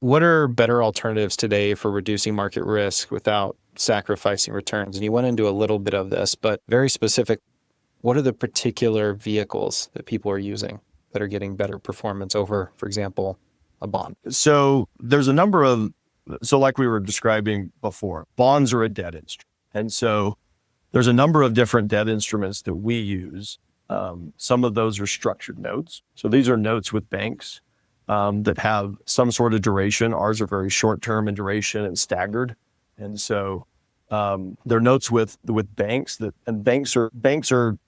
What are better alternatives today for reducing market risk without sacrificing returns? And you went into a little bit of this, but very specific, what are the particular vehicles that people are using that are getting better performance over, for example, a bond? So there's a number of, so like we were describing before, bonds are a debt instrument. And so there's a number of different debt instruments that we use. Some of those are structured notes. So these are notes with banks that have some sort of duration. Ours are very short term in duration and staggered. And so they're notes with banks and banks are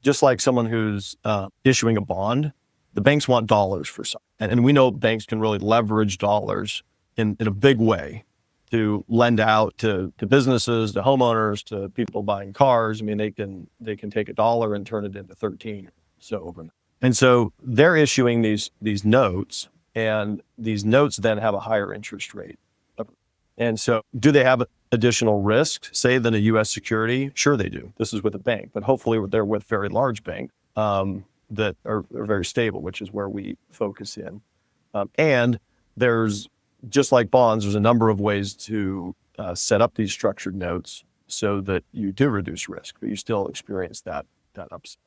just like someone who's issuing a bond. The banks want dollars for some, and we know banks can really leverage dollars in a big way to lend out to businesses, to homeowners, to people buying cars. I mean, they can take $1 and turn it into 13 so overnight. And so they're issuing these notes, and these notes then have a higher interest rate. And so do they have additional risk, say, than a U.S. security? Sure, they do. This is with a bank, but hopefully they're with very large banks that are very stable, which is where we focus in. And there's, just like bonds, there's a number of ways to set up these structured notes so that you do reduce risk, but you still experience that upside.